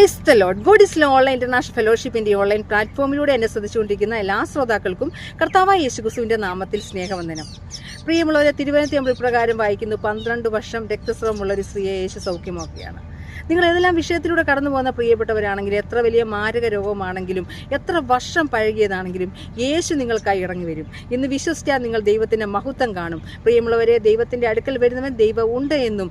Price the lord. God is love online international ഫെലോഷിപ്പിന്റെ online പ്ലാറ്റ്ഫോമിലൂടെ എന്നെ ശ്രദ്ധിച്ചുകൊണ്ടിരിക്കുന്ന എല്ലാ ശ്രോതാക്കൾക്കും കർത്താവായ യേശുക്രിസ്തുവിന്റെ നാമത്തിൽ സ്നേഹവന്ദനം. പ്രിയമുള്ളവരെ, തിരുവനന്തപുരം ഇപ്രകാരം വായിക്കുന്നു: 12 വർഷം രക്തസ്രവമുള്ള ഒരു സ്ത്രീയെ യേശു സൗഖ്യമാക്കുകയാണ്. നിങ്ങൾ ഏതെല്ലാം വിഷയത്തിലൂടെ കടന്നു പോകുന്ന പ്രിയപ്പെട്ടവരാണെങ്കിലും, എത്ര വലിയ മാരക രോഗമാണെങ്കിലും, എത്ര വർഷം പഴകിയതാണെങ്കിലും യേശു നിങ്ങൾക്കായി ഇറങ്ങി വരും. ഇന്ന് വിശ്വസിച്ചാൽ നിങ്ങൾ ദൈവത്തിൻ്റെ മഹത്വം കാണും. പ്രിയമുള്ളവരെ, ദൈവത്തിൻ്റെ അടുക്കൽ വരുന്നവൻ ദൈവം ഉണ്ട് എന്നും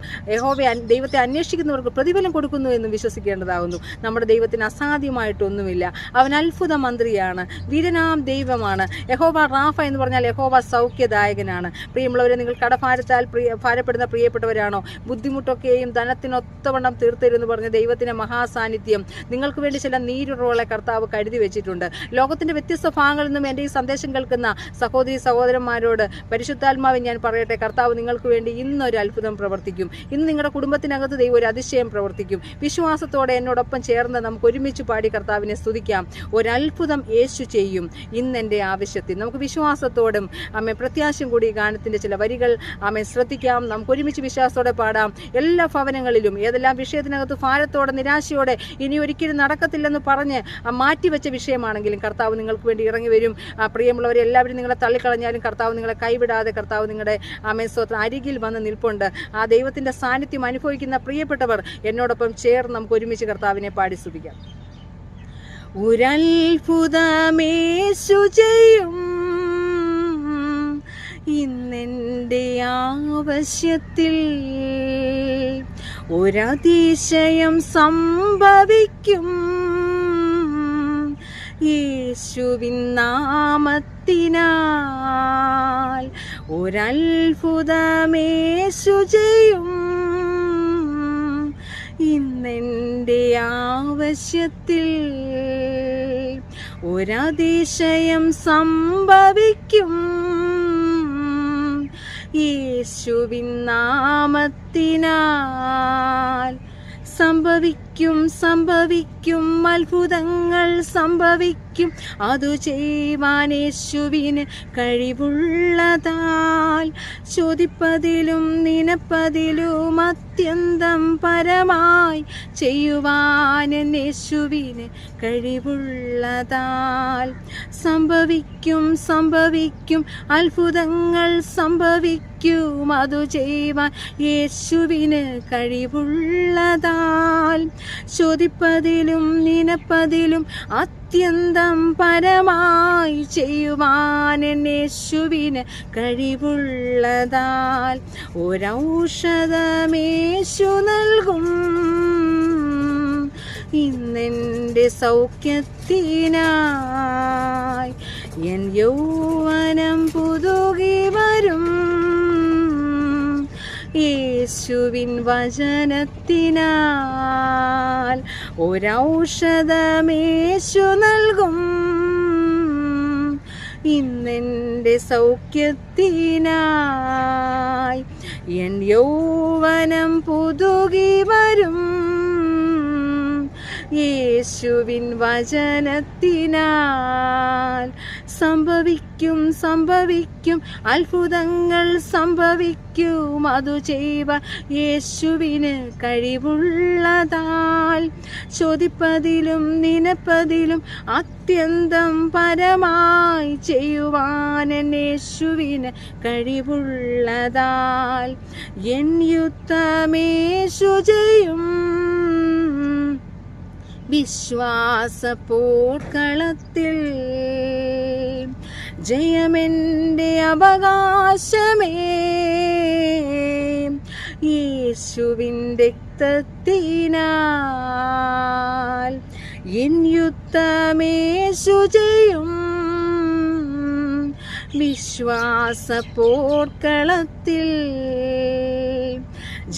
ദൈവത്തെ അന്വേഷിക്കുന്നവർക്ക് പ്രതിഫലം കൊടുക്കുന്നു എന്നും വിശ്വസിക്കേണ്ടതാകുന്നു. നമ്മുടെ ദൈവത്തിന് അസാധ്യമായിട്ടൊന്നുമില്ല. അവൻ അത്ഭുത മന്ത്രിയാണ്, വീരനാം ദൈവമാണ്. യഹോവ റാഫ എന്ന് പറഞ്ഞാൽ യഹോവ സൗഖ്യദായകനാണ്. പ്രിയമുള്ളവരെ, നിങ്ങൾ കടഭാരത്താൽ ഭാരപ്പെടുന്ന പ്രിയപ്പെട്ടവരാണോ? ബുദ്ധിമുട്ടൊക്കെയും ധനത്തിനൊത്തവണ്ണം തീർത്തരുന്ന് പറഞ്ഞ ദൈവത്തിൻ്റെ മഹാസാന്നിധ്യം നിങ്ങൾക്ക് വേണ്ടി ചില നീരുറവുകളെ കർത്താവ് കരുതി വെച്ചിട്ടുണ്ട്. ലോകത്തിൻ്റെ വ്യത്യസ്ത ഭാഗങ്ങളിൽ നിന്നും എൻ്റെ ഈ സന്ദേശം കേൾക്കുന്ന സഹോദരി സഹോദരന്മാരോട് പരിശുദ്ധാത്മാവിൽ ഞാൻ പറയട്ടെ, കർത്താവ് നിങ്ങൾക്ക് വേണ്ടി ഇന്നൊരു അത്ഭുതം പ്രവർത്തിക്കും. ഇന്ന് നിങ്ങളുടെ കുടുംബത്തിനകത്ത് ദൈവം ഒരു അതിശയം പ്രവർത്തിക്കും. വിശ്വാസത്തോടെ എന്നോടൊപ്പം ചേർന്ന് നമുക്ക് ഒരുമിച്ച് പാടി കർത്താവിനെ സ്തുതിക്കാം. ഒരത്ഭുതം യേശു ചെയ്യും ഇന്ന് എൻ്റെ ആവശ്യത്തിൽ. നമുക്ക് വിശ്വാസത്തോടും പ്രത്യാശയും കൂടി ഈ ഗാനത്തിൻ്റെ ചില വരികൾ ശ്രദ്ധിക്കാം. നമുക്ക് ഒരുമിച്ച് വിശ്വാസത്തോടെ പാടാം. എല്ലാ ഭവനങ്ങളിലും ഏതെല്ലാം വിഷയത്തിനകത്ത് ഭാരത്തോടെ നിരാശയോടെ ഇനി ഒരിക്കലും നടക്കത്തില്ലെന്ന് പറഞ്ഞ് മാറ്റിവെച്ച വിഷയമാണെങ്കിലും കർത്താവ് നിങ്ങൾക്ക് വേണ്ടി ഇറങ്ങി വരും. പ്രിയമുള്ളവരെ, എല്ലാവരും നിങ്ങളെ തള്ളിക്കളഞ്ഞാലും കർത്താവ് നിങ്ങളെ കൈവിടാതെ കർത്താവ് നിങ്ങളുടെ സ്തോത്രം അരികിൽ വന്ന് നിൽപ്പുണ്ട്. ആ ദൈവത്തിൻ്റെ സാന്നിധ്യം അനുഭവിക്കുന്ന പ്രിയപ്പെട്ടവർ എന്നോടൊപ്പം ചേർന്ന് നമുക്ക് ഒരുമിച്ച് കർത്താവിനെ പാടി സ്തുതിക്കാം. ഒരത്ഭുതമേശു ചെയ്യും ഇന്നെൻ്റെ ആവശ്യത്തിൽ, ഒരതിശയം സംഭവിക്കും യേശുവിൻ നാമത്തിനാൽ. ഒരത്ഭുതമേശു ചെയ്യും ഇന്നെൻ്റെ ആവശ്യത്തിൽ, ഒരതിശയം സംഭവിക്കും യേശുവിൻ നാമത്തിനാൽ. സംഭവിക്കും അത്ഭുതങ്ങൾ സംഭവിക്കും, അതു ചെയ്യുവാൻ യേശുവിന് കഴിവുള്ളതാൽ. ചോദിപ്പതിലും നിനപ്പതിലും അത്യന്തം പരമായി ചെയ്യുവാൻ യേശുവിന് കഴിവുള്ളതാൽ. സംഭവിക്കും അത്ഭുതങ്ങൾ സംഭവിക്കും, അതു ചെയ്യുവാൻ യേശുവിന് കഴിവുള്ളതാൽ. ചോദിപ്പതിലും നിനപ്പതിലും അത്യന്തം പരമായി ചെയ്യുവാൻ യേശുവിന് കഴിവുള്ളതാൽ. ഒരൗഷധമേശു നൽകും ഇന്നെൻ്റെ സൗഖ്യത്തിനായി. എൻ യൗവനം പുതുകി വരും യേശുവിൻ വചനത്തിനാൽ. ഒരൗഷധമേശു നൽകും ഇന്നെൻ്റെ സൗഖ്യത്തിനായി. എൻ യൗവനം പുതുകി വരും യേശുവിൻ വചനത്തിനാൽ. സംഭവിക്കും അത്ഭുതങ്ങൾ സംഭവിക്കും, അതു ചെയ്യുവാൻ യേശുവിന് കഴിവുള്ളതാൽ. ചോദിപ്പതിലും നിനപ്പതിലും അത്യന്തം പരമായി ചെയ്യുവാൻ യേശുവിന് കഴിവുള്ളതാൽ. എൻ യുദ്ധമേശു ചെയ്യും വിശ്വാസപ്പോർക്കളത്തിൽ. ജയമെൻ്റെ അവകാശമേ യേശുവിൻ രക്തത്തിനാൽ. എൻ യുദ്ധമേശു ചെയ്യും വിശ്വാസപ്പോർക്കളത്തിൽ.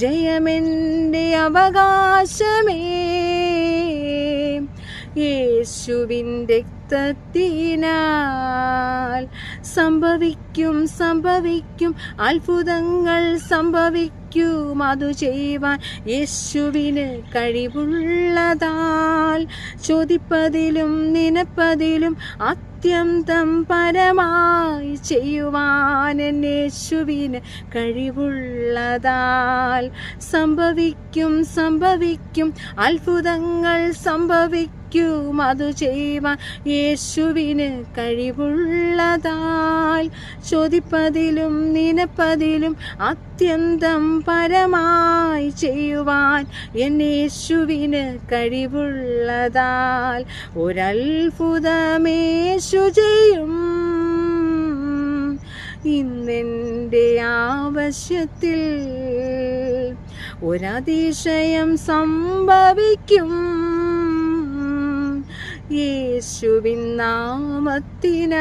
ജയമെൻ്റെ അവകാശമേ യേശുവിൻ രക്തത്തിനാൽ. സംഭവിക്കും അത്ഭുതങ്ങൾ സംഭവിക്കും, അതു ചെയ്യുവാൻ യേശുവിന് കഴിവുള്ളതാൽ. ചോദിപ്പതിലും നിനപ്പതിലും അത്യന്തം പരമായി ചെയ്യുവാൻ യേശുവിന് കഴിവുള്ളതാൽ സംഭവിക്കും അത്ഭുതങ്ങൾ സംഭവിക്കും അതു ചെയ്യുവാൻ യേശുവിന് കഴിവുള്ളതാൽ ചോദിപ്പതിലും നിനപ്പതിലും അത്യന്തം പരമായി ചെയ്യുവാൻ യേശുവിന് കഴിവുള്ളതാൽ ഒരത്ഭുതമേശു ചെയ്യും ഇന്നെൻ്റെ ആവശ്യത്തിൽ ഒരതിശയം സംഭവിക്കും യേശുവിൻ നാമത്തിനാൽ.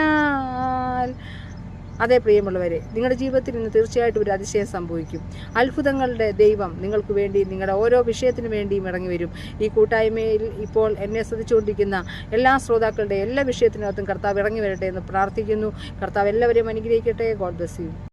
അതേ പ്രിയമുള്ളവരെ, നിങ്ങളുടെ ജീവിതത്തിൽ ഇന്ന് തീർച്ചയായിട്ടും ഒരു അതിശയം സംഭവിക്കും. അത്ഭുതങ്ങളുടെ ദൈവം നിങ്ങൾക്ക് വേണ്ടി, നിങ്ങളുടെ ഓരോ വിഷയത്തിനു വേണ്ടിയും ഇറങ്ങി വരും. ഈ കൂട്ടായ്മയിൽ ഇപ്പോൾ എന്നെ ശ്രദ്ധിച്ചുകൊണ്ടിരിക്കുന്ന എല്ലാ ശ്രോതാക്കളുടെ എല്ലാ വിഷയത്തിനകത്തും കർത്താവ് ഇറങ്ങി വരട്ടെ എന്ന് പ്രാർത്ഥിക്കുന്നു. കർത്താവ് എല്ലാവരെയും അനുഗ്രഹിക്കട്ടെ. God bless you.